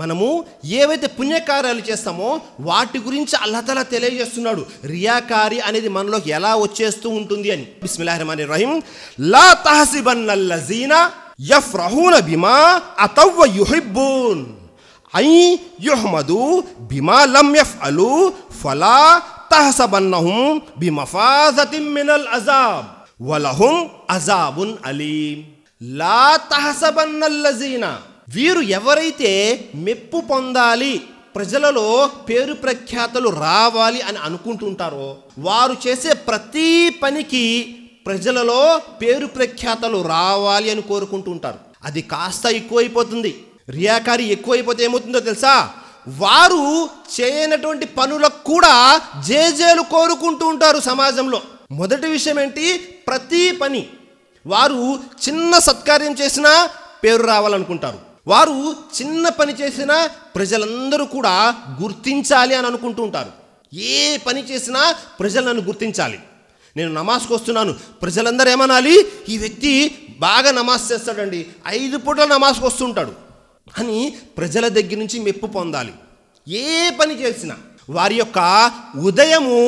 మనము ఏవైతే పుణ్యకార్యాలు చేస్తామో వాటి గురించి అల్లాహ్ తఆలా తెలియజేస్తున్నాడు. రియాకారి అనేది మనలోకి ఎలా వచ్చేస్తూ ఉంటుంది అని. బిస్మిల్లాహిర్ రహమానిర్ రహీం. లా తహసిబన్నల్లజీన యఫ్రహూన బిమా అతవ్ యుహిబ్బూన్ ఐ యుహ్మదు బిమా లం యఫ్అలు ఫలా తహసబన్నహుం బిమఫాజతిన్ మినల్ అజాబ్ వలహుం అజాబున్ అలీం. లా తహసబన్నల్లజీన, వీరు ఎవరైతే మెప్పు పొందాలి, ప్రజలలో పేరు ప్రఖ్యాతలు రావాలి అని అనుకుంటుంటారో వారు చేసే ప్రతి పనికి ప్రజలలో పేరు ప్రఖ్యాతలు రావాలి అని కోరుకుంటుంటారు. అది కాస్త ఎక్కువైపోతుంది. రియాకారి ఎక్కువైపోతే ఏమవుతుందో తెలుసా? వారు చేయనటువంటి పనులకు కూడా జేజేలు కోరుకుంటూ ఉంటారు సమాజంలో. మొదటి విషయం ఏంటి? ప్రతి పని వారు చిన్న సత్కార్యం చేసినా పేరు రావాలనుకుంటారు. వారు చిన్న పని చేసినా ప్రజలందరూ కూడా గుర్తించాలి అని అనుకుంటూ ఉంటారు. ఏ పని చేసినా ప్రజలు నన్ను గుర్తించాలి. నేను నమాజ్కి వస్తున్నాను, ప్రజలందరూ ఏమనాలి, ఈ వ్యక్తి బాగా నమాజ్ చేస్తాడండి, 5 పూటలు నమాజ్కి వస్తుంటాడు అని ప్రజల దగ్గర నుంచి మెప్పు పొందాలి. ఏ పని చేసినా వారి యొక్క ఉదయము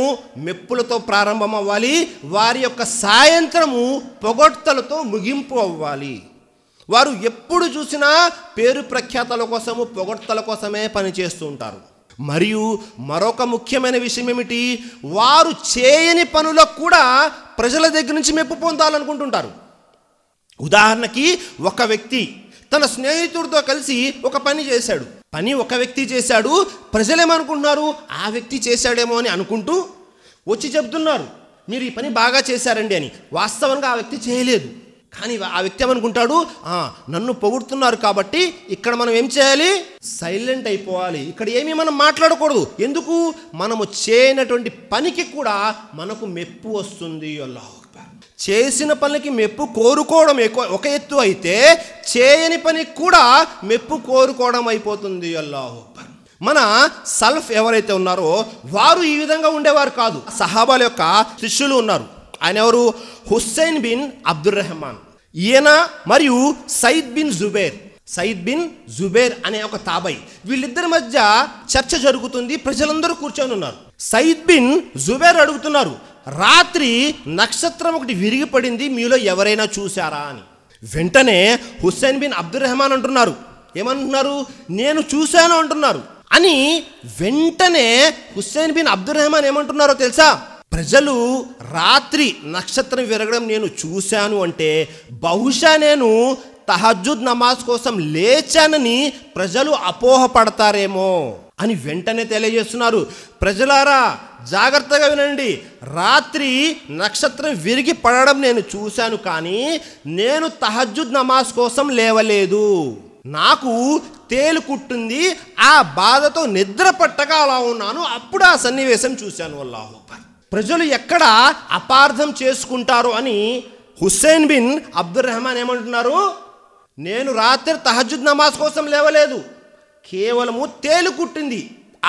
మెప్పులతో ప్రారంభం అవ్వాలి, వారి యొక్క సాయంత్రము పొగడ్తలతో ముగింపు అవ్వాలి. వారు ఎప్పుడు చూసినా పేరు ప్రఖ్యాతల కోసము పొగడ్తల కోసమే పనిచేస్తూ ఉంటారు. మరియు మరొక ముఖ్యమైన విషయం ఏమిటి? వారు చేయని పనులకు కూడా ప్రజల దగ్గర నుంచి మెప్పు పొందాలనుకుంటుంటారు. ఉదాహరణకి, ఒక వ్యక్తి తన స్నేహితుడితో కలిసి ఒక పని చేశాడు. పని ఒక వ్యక్తి చేశాడు, ప్రజలేమనుకుంటున్నారు, ఆ వ్యక్తి చేశాడేమో అని అనుకుంటూ వచ్చి చెప్తున్నారు, మీరు ఈ పని బాగా చేశారండి అని. వాస్తవంగా ఆ వ్యక్తి చేయలేదు. కానీ ఆ వ్యక్తి ఏమనుకుంటాడు, నన్ను పొగుడుతున్నారు కాబట్టి ఇక్కడ మనం ఏం చేయాలి, సైలెంట్ అయిపోవాలి, ఇక్కడ ఏమీ మనం మాట్లాడకూడదు. ఎందుకు? మనము చేయనటువంటి పనికి కూడా మనకు మెప్పు వస్తుంది. అల్లాహు అక్బర్. చేసిన పనికి మెప్పు కోరుకోవడం ఒక ఎత్తు అయితే, చేయని పనికి కూడా మెప్పు కోరుకోవడం అయిపోతుంది. అల్లాహు అక్బర్. మన సల్ఫ్ ఎవరైతే ఉన్నారో వారు ఈ విధంగా ఉండేవారు కాదు. సహాబాల యొక్క శిష్యులు ఉన్నారు. ఆయన ఎవరు? హుస్సేన్ బిన్ అబ్దుర్ రెహమాన్. ఈయన మరియు సయీద్ బిన్ జుబైర్ అనే ఒక తాబై. వీళ్ళిద్దరి మధ్య చర్చ జరుగుతుంది. ప్రజలందరూ కూర్చొని ఉన్నారు. సయీద్ బిన్ జుబైర్ అడుగుతున్నారు, రాత్రి నక్షత్రం ఒకటి విరిగిపడింది, మీలో ఎవరైనా చూశారా అని. వెంటనే హుస్సేన్ బిన్ అబ్దుర్ రెహమాన్ అంటున్నారు, ఏమంటున్నారు? నేను చూశాను అంటున్నారు. అని వెంటనే హుస్సేన్ బిన్ అబ్దుర్ రెహమాన్ ఏమంటున్నారో తెలుసా? ప్రజలు రాత్రి నక్షత్రం విరగడం నేను చూశాను అంటే బహుశా నేను తహజ్జుద్ నమాజ్ కోసం లేచానని ప్రజలు అపోహపడతారేమో అని వెంటనే తెలియజేస్తున్నారు. ప్రజలారా జాగ్రత్తగా వినండి, రాత్రి నక్షత్రం విరిగి పడడం నేను చూశాను, కానీ నేను తహజ్జుద్ నమాజ్ కోసం లేవలేదు. నాకు తేలుకుట్టింది, ఆ బాధతో నిద్ర పట్టక అలా ఉన్నాను, అప్పుడు ఆ సన్నివేశం చూశాను. అల్లాహు అక్బర్. ప్రజలు ఎక్కడ అపార్థం చేసుకుంటారు అని హుస్సేన్ బిన్ అబ్దుర్ రెహమాన్ ఏమంటున్నారు? నేను రాత్రి తహజ్జుద్ నమాజ్ కోసం లేవలేదు, కేవలము తేలుకుట్టింది,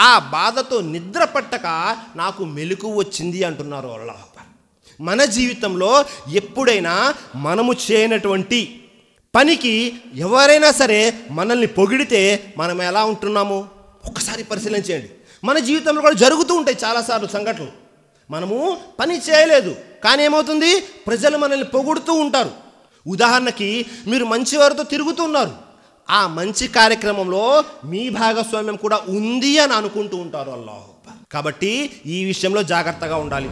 ఆ బాధతో నిద్ర పట్టక నాకు మెలకు వచ్చింది అంటున్నారు. అల్లాహు అక్బర్. మన జీవితంలో ఎప్పుడైనా మనము చేయనటువంటి పనికి ఎవరైనా సరే మనల్ని పొగిడితే మనం ఎలా ఉంటున్నాము ఒక్కసారి పరిశీలించండి. మన జీవితంలో కూడా జరుగుతూ ఉంటాయి చాలాసార్లు సంఘటనలు. మనము పని చేయలేదు, కానీ ఏమవుతుంది, ప్రజలు మనల్ని పొగుడుతూ ఉంటారు. ఉదాహరణకి, మీరు మంచి వారితో తిరుగుతున్నారు, ఆ మంచి కార్యక్రమంలో మీ భాగస్వామ్యం కూడా ఉంది అని అనుకుంటూ ఉంటారు. అల్లాహు అక్బర్. కాబట్టి ఈ విషయంలో జాగ్రత్తగా ఉండాలి.